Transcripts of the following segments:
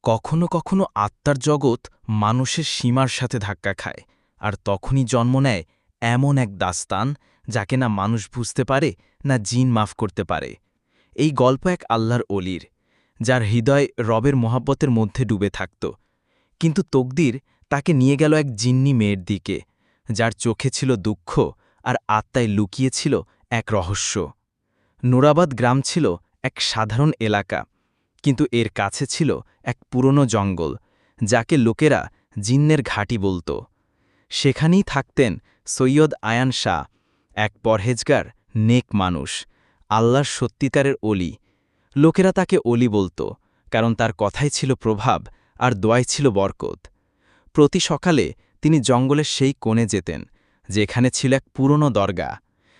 কখনো কখনো আত্মার জগৎ মানুষের সীমার সাথে ধাক্কা খায়, আর তখনই জন্ম নেয় এমন এক দাস্তান যাকে না মানুষ বুঝতে পারে না জিন মাফ করতে পারে। এই গল্প এক আল্লাহর অলির, যার হৃদয় রবের মোহাব্বতের মধ্যে ডুবে থাকত, কিন্তু তকদির তাকে নিয়ে গেল এক জিন্নি মেয়ের দিকে, যার চোখে ছিল দুঃখ আর আত্মায় লুকিয়েছিল এক রহস্য। নুরাবাদ গ্রাম ছিল এক সাধারণ এলাকা, কিন্তু এর কাছে ছিল এক পুরনো জঙ্গল, যাকে লোকেরা জিন্নের ঘাঁটি বলত। সেখানেই থাকতেন সৈয়দ আয়ান শাহ, এক পরহেজগার নেক মানুষ, আল্লাহর সত্যিকারের অলি। লোকেরা তাকে অলি বলত, কারণ তার কথাই ছিল প্রভাব আর দোয়াই ছিল বরকত। প্রতি সকালে তিনি জঙ্গলের সেই কোণে যেতেন, যেখানে ছিল এক পুরনো দরগা।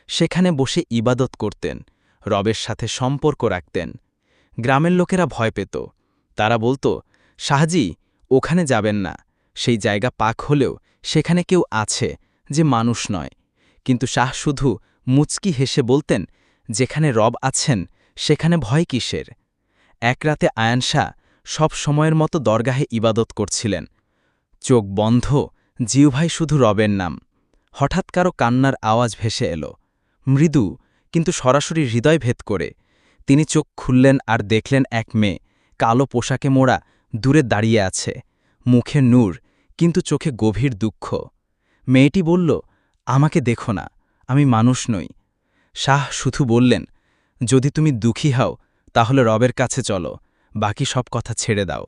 সেখানে বসে ইবাদত করতেন, রবের সাথে সম্পর্ক রাখতেন। গ্রামের লোকেরা ভয় পেত। তারা বলত, শাহজি, ওখানে যাবেন না, সেই জায়গা পাক হলেও সেখানে কেউ আছে যে মানুষ নয়। কিন্তু শাহ শুধু মুচকি হেসে বলতেন, যেখানে রব আছেন সেখানে ভয় কিসের। এক রাতে আয়ান শাহ সব সময়ের মতো দরগাহে ইবাদত করছিলেন, চোখ বন্ধ, জিহ্বায় শুধু রবের নাম। হঠাৎ কারো কান্নার আওয়াজ ভেসে এল, মৃদু কিন্তু সরাসরি হৃদয় ভেদ করে। তিনি চোখ খুললেন আর দেখলেন এক মেয়ে, কালো পোশাকে মোড়া, দূরে দাঁড়িয়ে আছে, মুখে নূর কিন্তু চোখে গভীর দুঃখ। মেয়েটি বলল, আমাকে দেখো না, আমি মানুষ নই। শাহ শুধু বললেন, যদি তুমি দুঃখী হও তাহলে রবের কাছে চলো, বাকি সব কথা ছেড়ে দাও।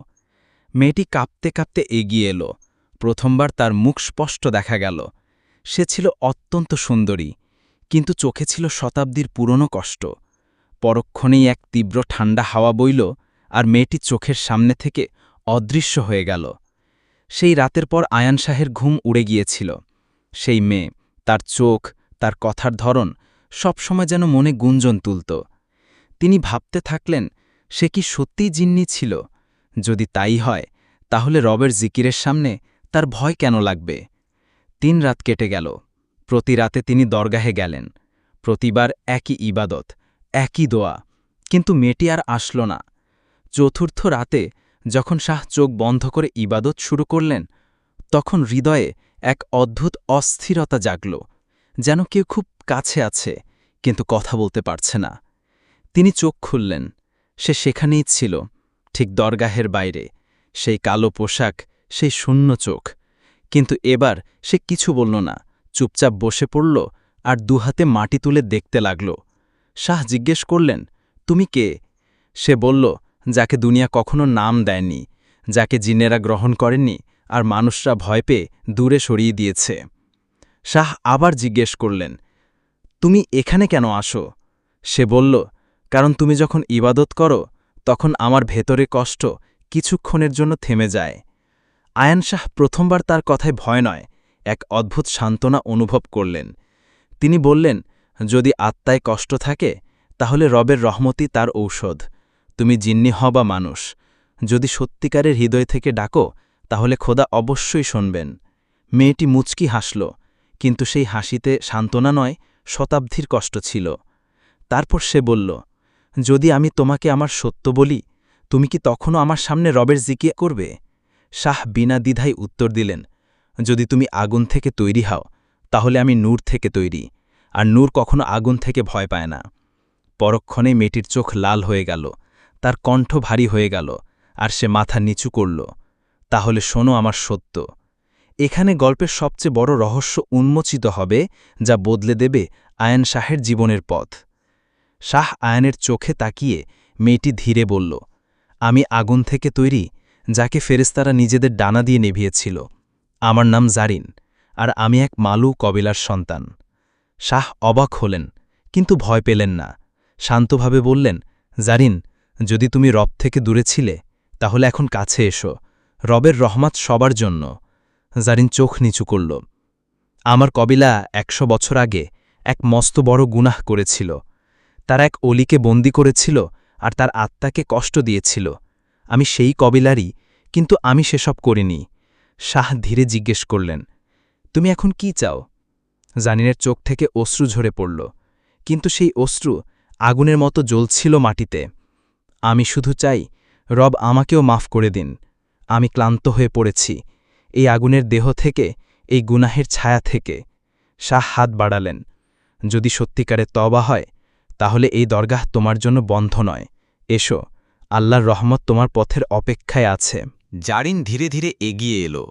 মেয়েটি কাঁপতে কাঁপতে এগিয়ে এলো। প্রথমবার তার মুখ স্পষ্ট দেখা গেল। সে ছিল অত্যন্ত সুন্দরী, কিন্তু চোখে ছিল শতাব্দীর পুরনো কষ্ট। পরক্ষণেই এক তীব্র ঠান্ডা হাওয়া বইল, আর মেয়েটি চোখের সামনে থেকে অদৃশ্য হয়ে গেল। সেই রাতের পর আয়ান শাহের ঘুম উড়ে গিয়েছিল। সেই মেয়ে, তার চোখ, তার কথার ধরন সবসময় যেন মনে গুঞ্জন তুলত। তিনি ভাবতে থাকলেন, সে কি সত্যিই জিন্নি ছিল? যদি তাই হয়, তাহলে রবের জিকিরের সামনে তার ভয় কেন লাগবে? ৩ রাত কেটে গেল। প্রতি রাতে তিনি দরগাহে গেলেন, প্রতিবার একই ইবাদত, একই দোয়া, কিন্তু মেয়েটি আর আসল না। চতুর্থ রাতে যখন শাহ চোখ বন্ধ করে ইবাদত শুরু করলেন, তখন হৃদয়ে এক অদ্ভুত অস্থিরতা জাগল, যেন কেউ খুব কাছে আছে কিন্তু কথা বলতে পারছে না। তিনি চোখ খুললেন, সে সেখানেই ছিল, ঠিক দরগাহের বাইরে, সেই কালো পোশাক, সেই শূন্য চোখ। কিন্তু এবার সে কিছু বলল না, চুপচাপ বসে পড়ল আর দুহাতে মাটি তুলে দেখতে লাগল। শাহ জিজ্ঞেস করলেন, তুমি কে? সে বলল, যাকে দুনিয়া কখনো নাম দেয়নি, যাকে জিনেরা গ্রহণ করেননি আর মানুষরা ভয় পেয়ে দূরে সরিয়ে দিয়েছে। শাহ আবার জিজ্ঞেস করলেন, তুমি এখানে কেন আসো? সে বলল, কারণ তুমি যখন ইবাদত করো তখন আমার ভেতরে কষ্ট কিছুক্ষণের জন্য থেমে যায়। আয়ান শাহ প্রথমবার তার কথায় ভয় নয়, এক অদ্ভুত সান্ত্বনা অনুভব করলেন। তিনি বললেন, যদি আত্মায় কষ্ট থাকে তাহলে রবের রহমতই তার ঔষধ। তুমি জিন্নি হও বা মানুষ, যদি সত্যিকারের হৃদয় থেকে ডাকো তাহলে খোদা অবশ্যই শুনবেন। মেয়েটি মুচকি হাসল, কিন্তু সেই হাসিতে সান্ত্বনা নয়, শতাব্দীর কষ্ট ছিল। তারপর সে বলল, যদি আমি তোমাকে আমার সত্য বলি, তুমি কি তখনও আমার সামনে রবের জিকির করবে? শাহ বিনা দ্বিধায় উত্তর দিলেন, যদি তুমি আগুন থেকে তৈরি হও তাহলে আমি নূর থেকে তৈরি, আর নূর কখনো আগুন থেকে ভয় পায় না। পরক্ষণে মেয়েটির চোখ লাল হয়ে গেল, তার কণ্ঠ ভারী হয়ে গেল, আর সে মাথা নিচু করল। তাহলে শোনো আমার সত্য। এখানে গল্পের সবচেয়ে বড় রহস্য উন্মোচিত হবে, যা বদলে দেবে আয়ান শাহের জীবনের পথ। শাহ আয়ানের চোখে তাকিয়ে মেয়েটি ধীরে বলল, আমি আগুন থেকে তৈরি, যাকে ফেরেশতারা নিজেদের ডানা দিয়ে নেভিয়েছিল। আমার নাম জারিন, আর আমি এক মালু কবিলার সন্তান। শাহ অবাক হলেন, কিন্তু ভয় পেলেন না। শান্তভাবে বললেন, জারিন, যদি তুমি রব থেকে দূরে ছিলে তাহলে এখন কাছে এসো, রবের রহমত সবার জন্য। জারিন চোখ নিচু করল। আমার কবিলা ১০০ বছর আগে এক মস্ত বড় গুনাহ করেছিল। তারা এক অলিকে বন্দী করেছিল আর তার আত্মাকে কষ্ট দিয়েছিল। আমি সেই কবিলারই, কিন্তু আমি সেসব করিনি। শাহ ধীরে জিজ্ঞেস করলেন, তুমি এখন কি চাও? জারিনের চোখ থেকে অশ্রু ঝরে পড়ল, কিন্তু সেই অশ্রু আগুনের মতো জ্বলছিল মাটিতে। আমি শুধু চাই রব আমাকেও মাফ করে দিন, আমি ক্লান্ত হয়ে পড়েছি এই আগুনের দেহ থেকে, এই গুনাহের ছায়া থেকে। শাহ হাত বাড়ালেন, যদি সত্যিকারে তওবা হয় তাহলে এই দরগাহ তোমার জন্য বন্ধ নয়, এসো, আল্লাহর রহমত তোমার পথের অপেক্ষায় আছে। জারিন ধীরে ধীরে এগিয়ে এলো।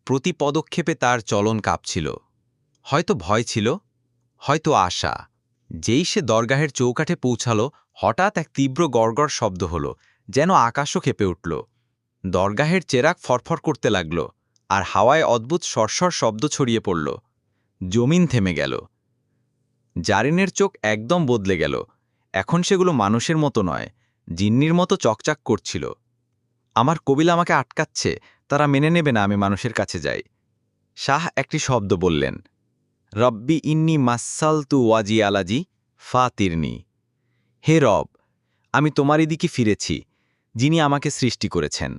প্রতি পদক্ষেপে তার চলন কাঁপছিল। হয়তো ভয় ছিল, হয়তো আশা। যেই সে দরগাহের চৌকাঠে পৌঁছালো, হঠাৎ এক তীব্র গড়গড় শব্দ হল, যেন আকাশও কেঁপে উঠল। দরগাহের চেরাগ ফরফর করতে লাগল, আর হাওয়ায় অদ্ভুত সরসর শব্দ ছড়িয়ে পড়ল। জমিন থেমে গেল। জারিনের চোখ একদম বদলে গেল। এখন সেগুলো মানুষের মতো নয়, জিন্নির মতো চকচাক করছিল। আমার কবিলা আমাকে আটকাচ্ছে, তারা মেনে নেবে না আমি মানুষের কাছে যাই। শাহ একটি শব্দ বললেন, রব্বি ইন্নি মাসালতু ওয়াজি আলাজি ফাতিরনি। হে রব, আমি তোমারই দিকে ফিরেছি, যিনি আমাকে সৃষ্টি করেছেন।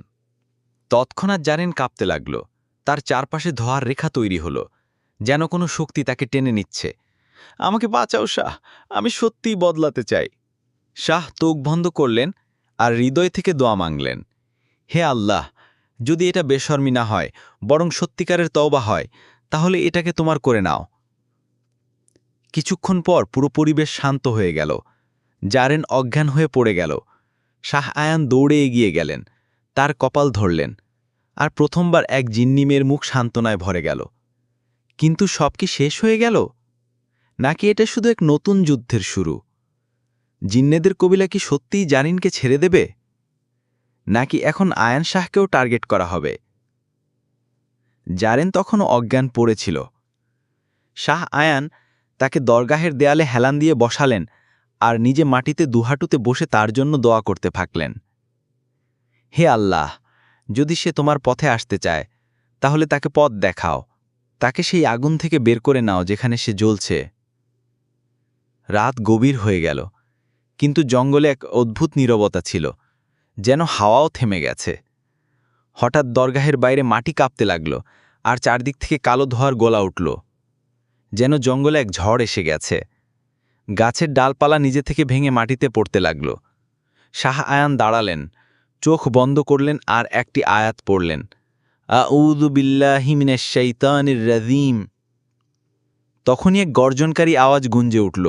তৎক্ষণাৎ জারিন কাঁপতে লাগল। তার চারপাশে ধোঁয়ার রেখা তৈরি হল, যেন কোনো শক্তি তাকে টেনে নিচ্ছে। আমাকে বাঁচাও শাহ, আমি সত্যিই বদলাতে চাই। শাহ তোক বন্ধ করলেন আর হৃদয় থেকে দোয়া মাংলেন। হে আল্লাহ, যদি এটা বেশর্মি না হয়, বরং সত্যিকারের তওবা হয়, তাহলে এটাকে তোমার করে নাও। কিছুক্ষণ পর পুরো পরিবেশ শান্ত হয়ে গেল। জারেন অজ্ঞান হয়ে পড়ে গেল। শাহ আয়ান দৌড়ে এগিয়ে গেলেন, তার কপাল ধরলেন, আর প্রথমবার এক জিন্নি মেয়ের মুখ সান্ত্বনায় ভরে গেল। কিন্তু সব কি শেষ হয়ে গেল, নাকি এটা শুধু এক নতুন যুদ্ধের শুরু? জিন্নেদের কবিলা কি সত্যিই জারিনকে ছেড়ে দেবে, নাকি এখন আয়ান শাহকেও টার্গেট করা হবে? জারেন তখনও অজ্ঞান পড়েছিল। শাহ আয়ান তাকে দরগাহের দেয়ালে হেলান দিয়ে বসালেন আর নিজে মাটিতে দুহাটুতে বসে তার জন্য দোয়া করতে থাকলেন। হে আল্লাহ, যদি সে তোমার পথে আসতে চায়, তাহলে তাকে পথ দেখাও, তাকে সেই আগুন থেকে বের করে নাও যেখানে সে জ্বলছে। রাত গভীর হয়ে গেল, কিন্তু জঙ্গলে এক অদ্ভুত নীরবতা ছিল, যেন হাওয়াও থেমে গেছে। হঠাৎ দরগাহের বাইরে মাটি কাঁপতে লাগল, আর চারদিক থেকে কালো ধোঁয়ার গোলা উঠল, যেন জঙ্গলে এক ঝড় এসে গেছে। গাছের ডালপালা নিজে থেকে ভেঙে মাটিতে পড়তে লাগল। শাহ আয়ান দাঁড়ালেন, চোখ বন্ধ করলেন আর একটি আয়াত পড়লেন, আউযু বিল্লাহি মিনাশ শাইতানির রাজিম। তখনই এক গর্জনকারী আওয়াজ গুঞ্জে উঠল,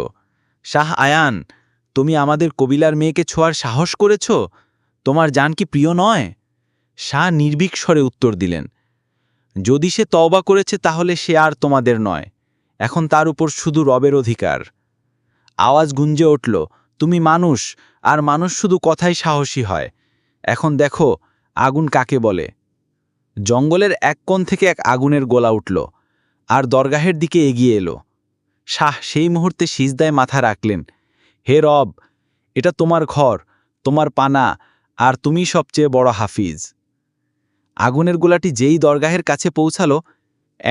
শাহ আয়ান, তুমি আমাদের কবিলার মেয়েকে ছোঁয়ার সাহস করেছ? তোমার জান কি প্রিয় নয়? শাহ নির্ভীক স্বরে উত্তর দিলেন, যদি সে তওবা করেছে তাহলে সে আর তোমাদের নয়, এখন তার উপর শুধু রবের অধিকার। আওয়াজ গুঞ্জে উঠল, তুমি মানুষ, আর মানুষ শুধু কথাই সাহসী হয়। এখন দেখো আগুন কাকে বলে। জঙ্গলের এক কোণ থেকে এক আগুনের গোলা উঠল, আর দরগাহের দিকে এগিয়ে এলো। শাহ সেই মুহূর্তে সিজদায় মাথা রাখলেন, হে রব, এটা তোমার ঘর, তোমার পানা, আর তুমি সবচেয়ে বড় হাফিজ। আগুনের গোলাটি যেই দরগাহের কাছে পৌঁছালো,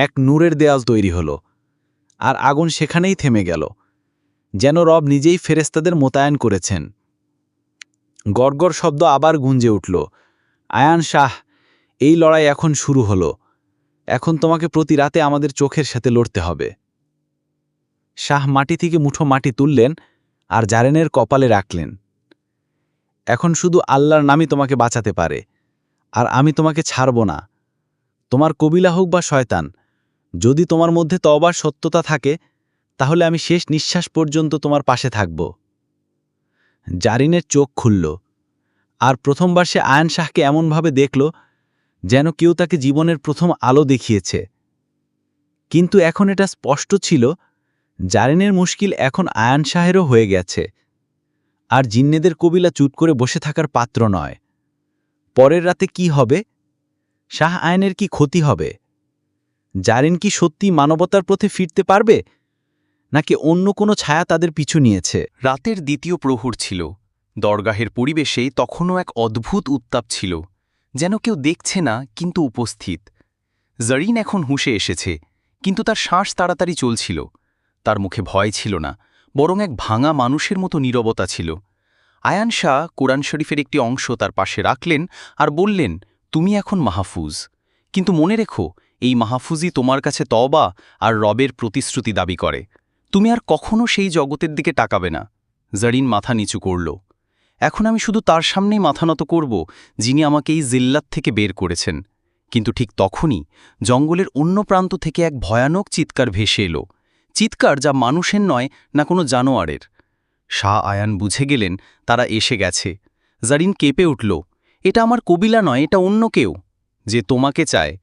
এক নূরের দেয়াল তৈরি হল, আর আগুন সেখানেই থেমে গেল, যেন রব নিজেই ফেরেশতাদের মোতায়েন করেছেন। গড়গড় শব্দ আবার গুঞ্জে উঠল, আয়ান শাহ, এই লড়াই এখন শুরু হলো। এখন তোমাকে প্রতি রাতে আমাদের চোখের সাথে লড়তে হবে। শাহ মাটি থেকে মুঠো মাটি তুললেন আর জারেনের কপালে রাখলেন, এখন শুধু আল্লাহর নামই তোমাকে বাঁচাতে পারে, আর আমি তোমাকে ছাড়ব না। তোমার কবিলা হোক বা শয়তান, যদি তোমার মধ্যে তওবার সত্যতা থাকে, তাহলে আমি শেষ নিঃশ্বাস পর্যন্ত তোমার পাশে থাকব। জারিনের চোখ খুলল, আর প্রথমবার সে আয়ান শাহকে এমনভাবে দেখল যেন কেউ তাকে জীবনের প্রথম আলো দেখিয়েছে। কিন্তু এখন এটা স্পষ্ট ছিল, জারিনের মুশকিল এখন আয়ান শাহেরও হয়ে গেছে, আর জিন্নেদের কবিলা চুপ করে বসে থাকার পাত্র নয়। পরের রাতে কি হবে? শাহ আয়ানের কি ক্ষতি হবে? জারিন কি সত্যি মানবতার পথে ফিরতে পারবে, নাকি অন্য কোনো ছায়া তাদের পিছু নিয়েছে? রাতের দ্বিতীয় প্রহর ছিল। দরগাহের পরিবেশে তখনও এক অদ্ভুত উত্তাপ ছিল, যেন কেউ দেখছে না কিন্তু উপস্থিত। জারিন এখন হুঁশে এসেছে, কিন্তু তার শ্বাস তাড়াতাড়ি চলছিল। তার মুখে ভয় ছিল না, বরং এক ভাঙা মানুষের মতো নীরবতা ছিল। আয়ান শাহ কোরআন শরীফের একটি অংশ তার পাশে রাখলেন আর বললেন, তুমি এখন মাহফুজ, কিন্তু মনে রেখো, এই মাহফুজই তোমার কাছে তওবা আর রবের প্রতিশ্রুতি দাবি করে। তুমি আর কখনো সেই জগতের দিকে তাকাবে না। জারিন মাথা নিচু করল। এখন আমি শুধু তার সামনেই মাথা নত করব যিনি আমাকে এই জিল্লাত থেকে বের করেছেন। কিন্তু ঠিক তখনই জঙ্গলের অন্য প্রান্ত থেকে এক ভয়ানক চিৎকার ভেসে এলো, চিৎকার যা মানুষের নয় না কোনো জানোয়ারের। শাহ আয়ান বুঝে গেলেন তারা এসে গেছে। জারিন কেঁপে উঠল, এটা আমার কবিলা নয়, এটা অন্য কেউ, যে তোমাকে চায়।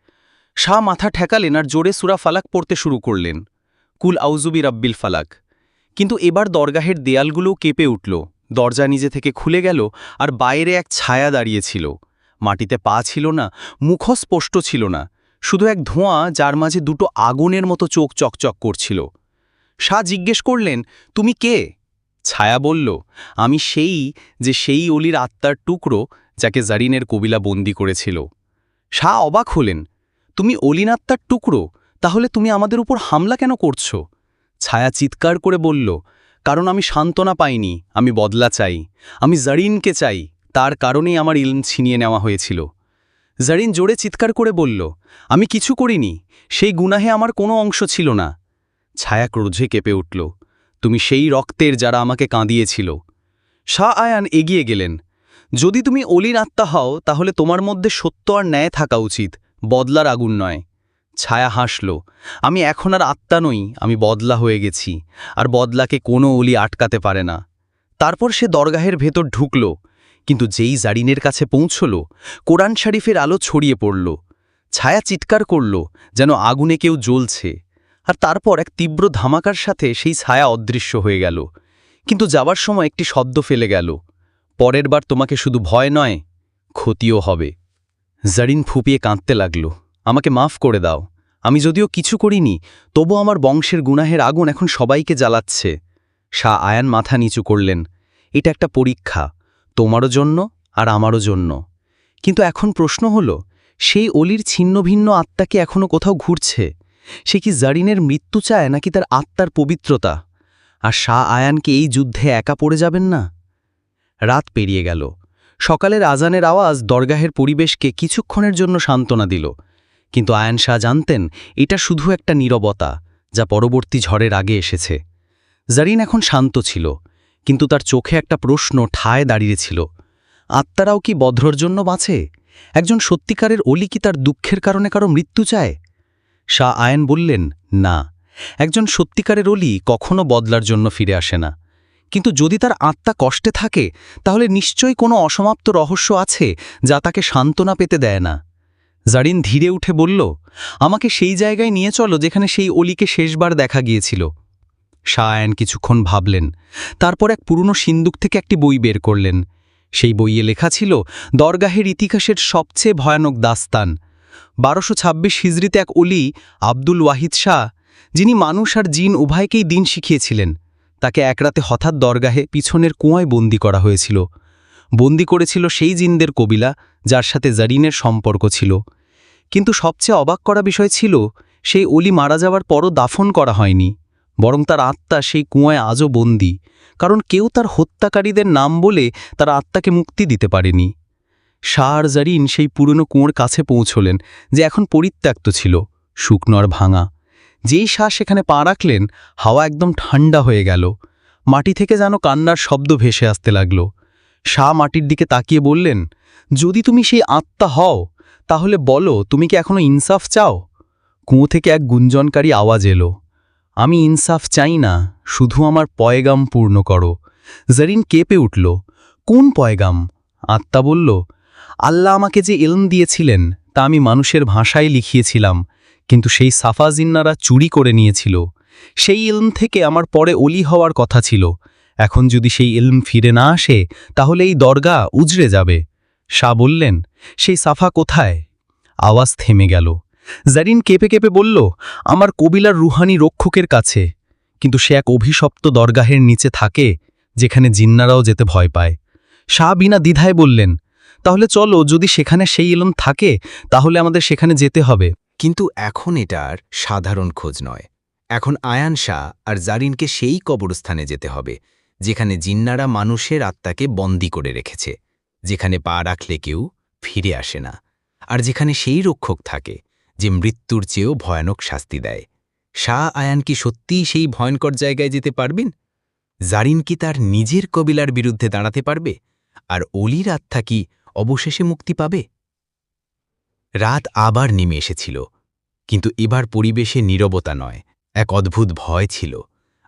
শাহ মাথা ঠেকালেন আর জোরে সূরা ফালাক পড়তে শুরু করলেন, কুল আউযুবি রাব্বিল ফালাক। কিন্তু এবার দরগাহের দেয়ালগুলোও কেঁপে উঠল, দরজা নিজে থেকে খুলে গেল আর বাইরে এক ছায়া দাঁড়িয়েছিল। মাটিতে পা ছিল না, মুখও স্পষ্ট ছিল না, শুধু এক ধোঁয়া যার মাঝে দুটো আগুনের মতো চোখ চকচক করছিল। শাহ জিজ্ঞেস করলেন, তুমি কে? ছায়া বলল, আমি সেই অলির আত্মার টুকরো যাকে জারিনের কবিলা বন্দী করেছিল। শাহ অবাক হলেন, তুমি অলিন আত্মার টুকরো, তাহলে তুমি আমাদের উপর হামলা কেন করছ? ছায়া চিৎকার করে বলল, কারণ আমি সান্ত্বনা পাইনি, আমি বদলা চাই, আমি জারিনকে চাই, তার কারণেই আমার ইলম ছিনিয়ে নেওয়া হয়েছিল। জারিন জোরে চিৎকার করে বলল, আমি কিছু করিনি, সেই গুনাহে আমার কোনো অংশ ছিল না। ছায়া ক্রোধে কেঁপে উঠল, তুমি সেই রক্তের যারা আমাকে কাঁদিয়েছিল। শাহ আয়ান এগিয়ে গেলেন, যদি তুমি অলির আত্মা হও তাহলে তোমার মধ্যে সত্য আর ন্যায় থাকা উচিত, বদলার আগুন নয়। ছায়া হাসল, আমি এখন আর আত্মা নই, আমি বদলা হয়ে গেছি, আর বদলাকে কোনো অলি আটকাতে পারে না। তারপর সে দরগাহের ভেতর ঢুকল, কিন্তু যেই জারিনের কাছে পৌঁছল, কোরআন শরীফের আলো ছড়িয়ে পড়ল। ছায়া চিৎকার করল যেন আগুনে কেউ জ্বলছে, আর তারপর এক তীব্র ধামাকার সাথে সেই ছায়া অদৃশ্য হয়ে গেল। কিন্তু যাবার সময় একটি শব্দ ফেলে গেল, পরের বার তোমাকে শুধু ভয় নয়, ক্ষতিও হবে। জারিন ফুপিয়ে কাঁদতে লাগল, আমাকে মাফ করে দাও, আমি যদিও কিছু করিনি, তবু আমার বংশের গুনাহের আগুন এখন সবাইকে জ্বালাচ্ছে। শাহ আয়ান মাথা নিচু করলেন, এটা একটা পরীক্ষা, তোমারও জন্য আর আমারও জন্য। কিন্তু এখন প্রশ্ন হল, সেই অলির ছিন্ন ভিন্ন আত্মাকে এখনও কোথাও ঘুরছে, সে কি জারিনের মৃত্যু চায় নাকি তার আত্মার পবিত্রতা? আর শাহ আয়ানকে এই যুদ্ধে একা পড়ে যাবেন না? রাত পেরিয়ে গেল, সকালের আজানের আওয়াজ দরগাহের পরিবেশকে কিছুক্ষণের জন্য সান্ত্বনা দিল। কিন্তু আয়ান শাহ জানতেন এটা শুধু একটা নীরবতা, যা পরবর্তী ঝড়ের আগে এসেছে। জারিন এখন শান্ত ছিল, কিন্তু তার চোখে একটা প্রশ্ন ঠায় দাঁড়িয়েছিল, আত্মারাও কি বদ্রর জন্য বাঁচে? একজন সত্যিকারের অলি কি তার দুঃখের কারণে কারো মৃত্যু চায়? শাহ আয়ান বললেন, না, একজন সত্যিকারের অলি কখনো বদলার জন্য ফিরে আসে না। কিন্তু যদি তার আত্মা কষ্টে থাকে, তাহলে নিশ্চয়ই কোনো অসমাপ্ত রহস্য আছে যা তাকে সান্ত্বনা পেতে দেয় না। জারিন ধীরে উঠে বলল, আমাকে সেই জায়গায় নিয়ে চলো যেখানে সেই অলিকে শেষবার দেখা গিয়েছিল। শাহ আয়ান কিছুক্ষণ ভাবলেন, তারপর এক পুরনো সিন্দুক থেকে একটি বই বের করলেন। সেই বইয়ে লেখা ছিল দরগাহের ইতিহাসের সবচেয়ে ভয়ানক দাস্তান। 1226 হিজরিতে এক অলি, আব্দুল ওয়াহিদ শাহ, যিনি মানুষ আর জিন উভয়কেই দিন শিখিয়েছিলেন, তাকে এক রাতে হঠাৎ দরগাহে পিছনের কুয়ায় বন্দি করা হয়েছিল। বন্দি করেছিল সেই জিনদের কবিলা যার সাথে জারিনের সম্পর্ক ছিল। কিন্তু সবচেয়ে অবাক করা বিষয় ছিল, সেই অলি মারা যাওয়ার পরও দাফন করা হয়নি, বরং তার আত্মা সেই কুয়ায় আজও বন্দী, কারণ কেউ তার হত্যাকারীদের নাম বলে তার আত্মাকে মুক্তি দিতে পারেনি। শাহ আর জারিন সেই পুরনো কুয়োর কাছে পৌঁছলেন, যে এখন পরিত্যক্ত ছিল, শুকনো আর ভাঙা। যেই শাহ সেখানে পা রাখলেন, হাওয়া একদম ঠান্ডা হয়ে গেল, মাটি থেকে যেন কান্নার শব্দ ভেসে আসতে লাগল। শাহ মাটির দিকে তাকিয়ে বললেন, যদি তুমি সেই আত্মা হও, তাহলে বলো তুমি কি এখনো ইনসাফ চাও? কুয়ো থেকে এক গুঞ্জনকারী আওয়াজ এলো, আমি ইনসাফ চাই না, শুধু আমার পয়গাম পূর্ণ করো। জারিন কেঁপে উঠল, কোন পয়গাম? আত্মা বলল, আল্লাহ আমাকে যে ইলম দিয়েছিলেন তা আমি মানুষের ভাষায় লিখিয়েছিলাম, কিন্তু সেই সাফা জিন্নারা চুরি করে নিয়েছিল। সেই ইলম থেকে আমার পরে অলি হওয়ার কথা ছিল, এখন যদি সেই ইলম ফিরে না আসে তাহলে এই দরগা উজড়ে যাবে। শাহ বললেন, সেই সাফা কোথায়? আওয়াজ থেমে গেল। জারিন কেঁপে কেঁপে বলল, আমার কবিলার রুহানি রক্ষকের কাছে, কিন্তু সে এক অভিশপ্ত দরগাহের নিচে থাকে, যেখানে জিন্নারাও যেতে ভয় পায়। শাহ বিনা দ্বিধায় বললেন, তাহলে চলো, যদি সেখানে সেই ইলম থাকে তাহলে আমাদের সেখানে যেতে হবে। কিন্তু এখন এটার সাধারণ খোঁজ নয়, এখন আয়ান শাহ আর জারিনকে সেই কবরস্থানে যেতে হবে যেখানে জিন্নারা মানুষের আত্মাকে বন্দী করে রেখেছে, যেখানে পা রাখলে কেউ ফিরে আসে না, আর যেখানে সেই রক্ষক থাকে যে মৃত্যুর চেয়েও ভয়ানক শাস্তি দেয়। শাহ আয়ান কি সত্যিই সেই ভয়ঙ্কর জায়গায় যেতে পারবেন? জারিন কি তার নিজের কবিলার বিরুদ্ধে দাঁড়াতে পারবে? আর অলির আত্মা কি অবশেষে মুক্তি পাবে? রাত আবার নেমে এসেছিল, কিন্তু এবার পরিবেশে নীরবতা নয়, এক অদ্ভুত ভয় ছিল।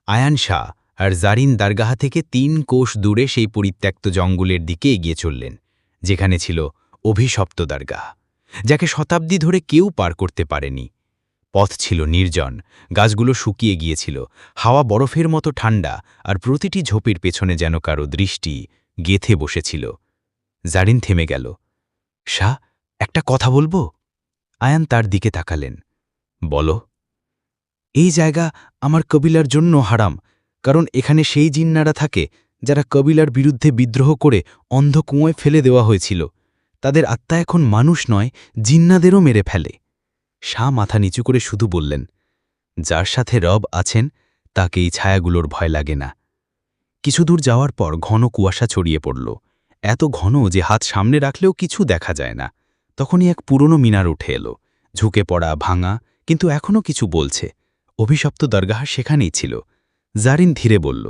আয়ান শাহ আর জারিন দারগাহ থেকে ৩ কোষ দূরে সেই পরিত্যক্ত জঙ্গলের দিকে এগিয়ে চললেন, যেখানে ছিল অভিশপ্ত দারগাহ, যাকে শতাব্দী ধরে কেউ পার করতে পারেনি। পথ ছিল নির্জন, গাছগুলো শুকিয়ে গিয়েছিল, হাওয়া বরফের মতো ঠান্ডা, আর প্রতিটি ঝোপের পেছনে যেন কারো দৃষ্টি গেথে বসেছিল। জারিন থেমে গেল। শাহ, একটা কথা বলবো? আয়ান তার দিকে তাকালেন। বলো। এই জায়গা আমার কবিলার জন্য হারাম, কারণ এখানে সেই জিন্নারা থাকে যারা কবিলার বিরুদ্ধে বিদ্রোহ করে অন্ধ কুঁয়োয় ফেলে দেওয়া হয়েছিল। তাদের আত্মা এখন মানুষ নয়, জিন্নাদেরও মেরে ফেলে। শাহ মাথা নিচু করে শুধু বললেন, যার সাথে রব আছেন তাকে এই ছায়াগুলোর ভয় লাগে না। কিছু দূর যাওয়ার পর ঘন কুয়াশা ছড়িয়ে পড়ল, এত ঘন যে হাত সামনে রাখলেও কিছু দেখা যায় না। তখনই এক পুরনো মিনার উঠে এলো, ঝুঁকে পড়া, ভাঙা, কিন্তু এখনও কিছু বলছে। অভিশপ্ত দরগাহ সেখানেই ছিল। জারিন ধীরে বলল,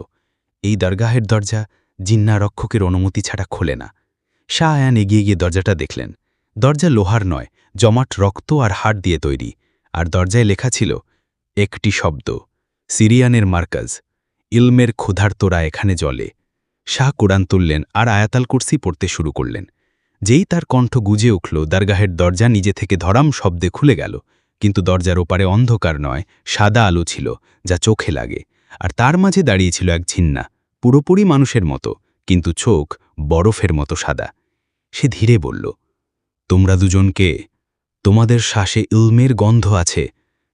এই দরগাহের দরজা জিন্না রক্ষকের অনুমতি ছাড়া খোলে না। শাহ আয়ান এগিয়ে গিয়ে দরজাটা দেখলেন। দরজা লোহার নয়, জমাট রক্ত আর হাড় দিয়ে তৈরি, আর দরজায় লেখা ছিল একটি শব্দ, সিরিয়ানের মার্কাজ, ইলমের ক্ষুধার্তরা এখানে জ্বলে। শাহ কোরআন তুললেন আর আয়াতাল কুরসি পড়তে শুরু করলেন। যেই তার কণ্ঠ গুজে উঠল, দরগাহের দরজা নিজে থেকে ধরাম শব্দে খুলে গেল। কিন্তু দরজার ওপারে অন্ধকার নয়, সাদা আলো ছিল, যা চোখে লাগে। আর তার মাঝে দাঁড়িয়েছিল এক জিন্না, পুরোপুরি মানুষের মতো, কিন্তু চোখ বরফের মতো সাদা। সে ধীরে বলল, তোমরা দুজনকে, তোমাদের শ্বাসে ইলমের গন্ধ আছে,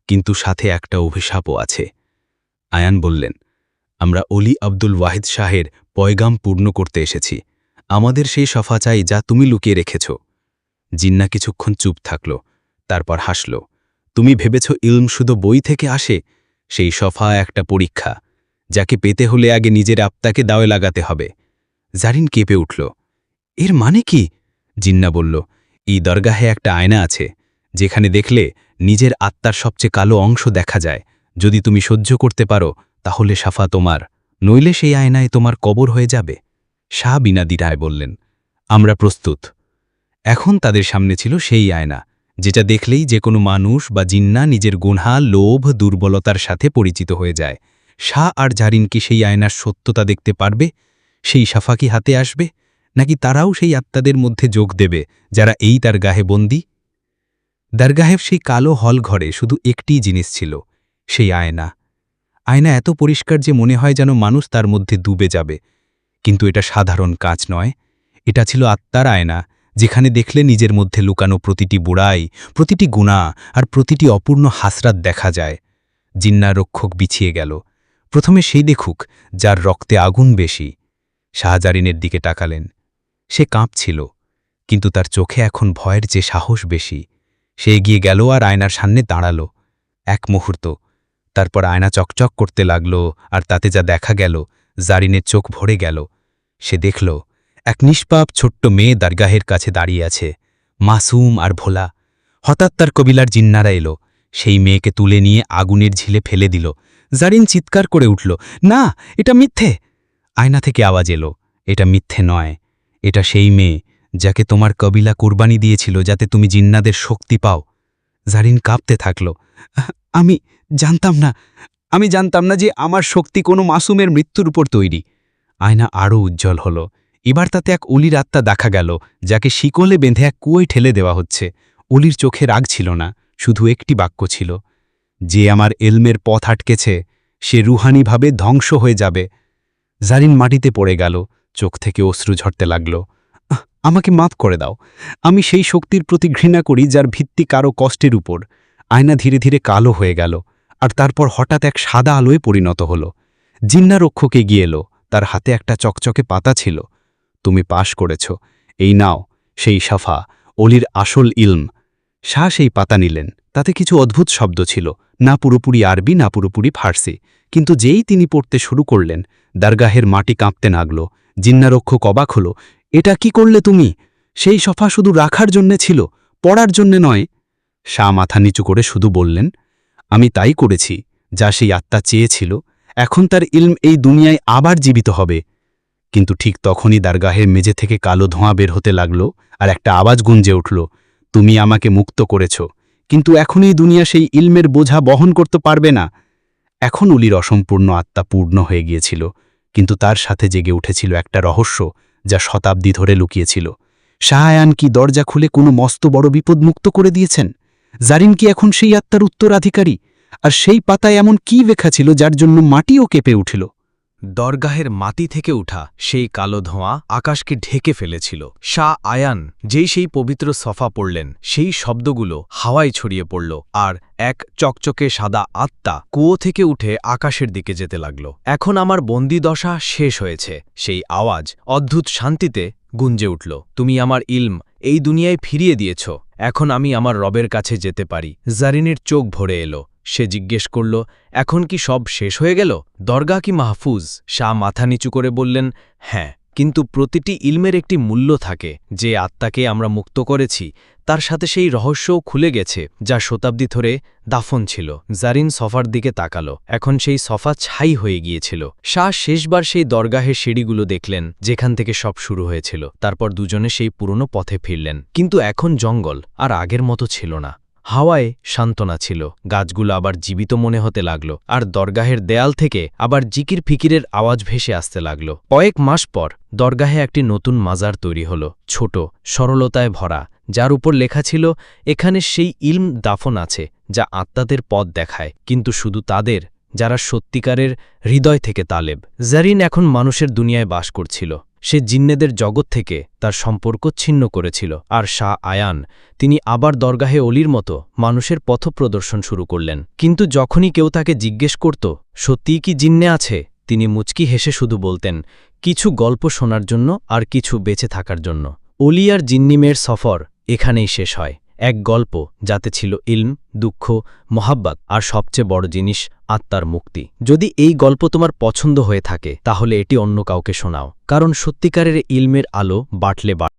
কিন্তু সাথে একটা অভিশাপও আছে। আয়ান বললেন, আমরা অলি আব্দুল ওয়াহিদ শাহের পয়গাম পূর্ণ করতে এসেছি। আমাদের সেই শফা চাই যা তুমি লুকিয়ে রেখেছ। জিন্না কিছুক্ষণ চুপ থাকল, তারপর হাসল। তুমি ভেবেছ ইলম শুধু বই থেকে আসে? সেই শফা একটা পরীক্ষা, যাকে পেতে হলে আগে নিজের আত্মাকে দাওয়ে লাগাতে হবে। জারিন কেঁপে উঠল। এর মানে কি? জিন্না বলল, এই দরগাহে একটা আয়না আছে, যেখানে দেখলে নিজের আত্মার সবচেয়ে কালো অংশ দেখা যায়। যদি তুমি সহ্য করতে পারো তাহলে সাফা তোমার, নইলে সেই আয়নায় তোমার কবর হয়ে যাবে। শাহ বিনা দ্বিধায় বললেন, আমরা প্রস্তুত। এখন তাদের সামনে ছিল সেই আয়না, যেটা দেখলেই যে কোনো মানুষ বা জিন্না নিজের গুনহা, লোভ, দুর্বলতার সাথে পরিচিত হয়ে যায়। শাহ আর জারিন কি সেই আয়নার সত্যতা দেখতে পারবে? সেই সাফা কি হাতে আসবে, নাকি তারাও সেই আত্মাদের মধ্যে যোগ দেবে যারা এই তার গাহে বন্দী? দরগাহের সেই কালো হল ঘরে শুধু একটিই জিনিস ছিল, সেই আয়না। আয়না এত পরিষ্কার যে মনে হয় যেন মানুষ তার মধ্যে ডুবে যাবে। কিন্তু এটা সাধারণ কাঁচ নয়, এটা ছিল আত্মার আয়না, যেখানে দেখলে নিজের মধ্যে লুকানো প্রতিটি বুড়াই, প্রতিটি গুণা আর প্রতিটি অপূর্ণ হাসরাত দেখা যায়। জিন্না রক্ষক বিছিয়ে গেল। প্রথমে সেই দেখুক যার রক্তে আগুন বেশি। শাহজারিনের দিকে তাকালেন। সে কাঁপছিল, কিন্তু তার চোখে এখন ভয়ের যে সাহস বেশি। সে এগিয়ে গেল আর আয়নার সামনে দাঁড়াল। এক মুহূর্ত, তারপর আয়না চকচক করতে লাগল, আর তাতে যা দেখা গেল, জারিনের চোখ ভরে গেল। সে দেখল এক নিষ্পাপ ছোট্ট মেয়ে দরগাহের কাছে দাঁড়িয়ে আছে, মাসুম আর ভোলা। হঠাৎ তার কবিলার জিন্নারা এলো, সেই মেয়েকে তুলে নিয়ে আগুনের ঝিলে ফেলে দিল। জারিন চিৎকার করে উঠল, না, এটা মিথ্যে। আয়না থেকে আওয়াজ এলো, এটা মিথ্যে নয়, এটা সেই মেয়ে যাকে তোমার কবিলা কুরবানি দিয়েছিল যাতে তুমি জিন্নাদের শক্তি পাও। জারিন কাঁপতে থাকল, আমি জানতাম না যে আমার শক্তি কোনো মাসুমের মৃত্যুর উপর তৈরি। আয়না আরও উজ্জ্বল হল। এবার তাতে এক অলির আত্মা দেখা গেল, যাকে শিকলে বেঁধে এক কুয়োয় ঠেলে দেওয়া হচ্ছে। অলির চোখে রাগ ছিল না, শুধু একটি বাক্য ছিল, যে আমার এলমের পথ আটকেছে সে রুহানিভাবে ধ্বংস হয়ে যাবে। জারিন মাটিতে পড়ে গেল, চোখ থেকে অশ্রু ঝরতে লাগল। আমাকে মাফ করে দাও, আমি সেই শক্তির প্রতি ঘৃণা করি যার ভিত্তি কারো কষ্টের উপর। আয়না ধীরে ধীরে কালো হয়ে গেল, আর তারপর হঠাৎ এক সাদা আলোয় পরিণত হল। জিন্না রক্ষক এগিয়ে এলো, তার হাতে একটা চকচকে পাতা ছিল। তুমি পাশ করেছ, এই নাও সেই সাফা, অলির আসল ইলম। শাহ সেই পাতা নিলেন। তাতে কিছু অদ্ভুত শব্দ ছিল, না পুরোপুরি আরবি, না পুরোপুরি ফার্সি। কিন্তু যেই তিনি পড়তে শুরু করলেন, দরগাহের মাটি কাঁপতে লাগল। জিন্নারক্ষক অবাক হল, এটা কি করলে তুমি? সেই সফা শুধু রাখার জন্যে ছিল, পড়ার জন্যে নয়। শাহ মাথা নিচু করে শুধু বললেন, আমি তাই করেছি যা সেই আত্মা চেয়েছিল। এখন তার ইলম এই দুনিয়ায় আবার জীবিত হবে। কিন্তু ঠিক তখনই দরগাহের মেঝে থেকে কালো ধোঁয়া বের হতে লাগল আর একটা আওয়াজ গুঞ্জে উঠল, তুমি আমাকে মুক্ত করেছ, কিন্তু এখন এই দুনিয়া সেই ইলমের বোঝা বহন করতে পারবে না। এখন অলির অসম্পূর্ণ আত্মা পূর্ণ হয়ে গিয়েছিল, কিন্তু তার সাথে জেগে উঠেছিল একটা রহস্য যা শতাব্দী ধরে লুকিয়েছিল। শাহ আয়ান কি দরজা খুলে কোনো মস্ত বড় বিপদ মুক্ত করে দিয়েছেন? জারিন কি এখন সেই আত্মার উত্তরাধিকারী? আর সেই পাতায় এমন কি লেখা ছিল যার জন্য মাটিও কেঁপে উঠল? দরগাহের মাটি থেকে উঠা সেই কালো ধোঁয়া আকাশকে ঢেকে ফেলেছিল। শাহ আয়ান যেই সেই পবিত্র সফা পড়লেন, সেই শব্দগুলো হাওয়ায় ছড়িয়ে পড়ল, আর এক চকচকে সাদা আত্মা কুয়ো থেকে উঠে আকাশের দিকে যেতে লাগল। এখন আমার বন্দিদশা শেষ হয়েছে, সেই আওয়াজ অদ্ভুত শান্তিতে গুঞ্জে উঠল। তুমি আমার ইলম এই দুনিয়ায় ফিরিয়ে দিয়েছ, এখন আমি আমার রবের কাছে যেতে পারি। জারিনের চোখ ভরে এলো। সে জিজ্ঞেস করল, এখন কি সব শেষ হয়ে গেল? দরগা কি মাহফুজ? শাহ মাথা নিচু করে বললেন, হ্যাঁ, কিন্তু প্রতিটি ইলমের একটি মূল্য থাকে। যে আত্মাকে আমরা মুক্ত করেছি তার সাথে সেই রহস্যও খুলে গেছে যা শতাব্দী ধরে দাফন ছিল। জারিন সফার দিকে তাকালো। এখন সেই সফা ছাই হয়ে গিয়েছিল। শাহ শেষবার সেই দরগাহের সিঁড়িগুলো দেখলেন যেখান থেকে সব শুরু হয়েছিল। তারপর দুজনে সেই পুরনো পথে ফিরলেন। কিন্তু এখন জঙ্গল আর আগের মতো ছিল না। হাওয়ায় সান্ত্বনা ছিল, গাছগুলো আবার জীবিত মনে হতে লাগল, আর দরগাহের দেয়াল থেকে আবার জিকির ফিকিরের আওয়াজ ভেসে আসতে লাগল। কয়েক মাস পর দরগাহে একটি নতুন মাজার তৈরি হল, ছোট, সরলতায় ভরা, যার উপর লেখা ছিল, এখানে সেই ইলম দাফন আছে যা আত্মাদের পথ দেখায়, কিন্তু শুধু তাদের যারা সত্যিকারের হৃদয় থেকে তালেব। জারিন এখন মানুষের দুনিয়ায় বাস করছিল। সে জিন্নেদের জগৎ থেকে তার সম্পর্ক ছিন্ন করেছিল। আর শাহ আয়ান, তিনি আবার দরগাহে অলির মতো মানুষের পথপ্রদর্শন শুরু করলেন। কিন্তু যখনই কেউ তাকে জিজ্ঞেস করত, সত্যিই কি জিন্নে আছে, তিনি মুচকি হেসে শুধু বলতেন, কিছু গল্প শোনার জন্য আর কিছু বেঁচে থাকার জন্য। অলি আর জিন্নিমের সফর এখানেই শেষ হয়। এক গল্প যাতে ছিল ইলম, দুঃখ, মোহাব্বত, আর সবচেয়ে বড় জিনিস আত্মার মুক্তি। যদি এই গল্প তোমার পছন্দ হয়ে থাকে তাহলে এটি অন্য কাউকে শোনাও, কারণ সত্যিকারের ইলমের আলো বাটলে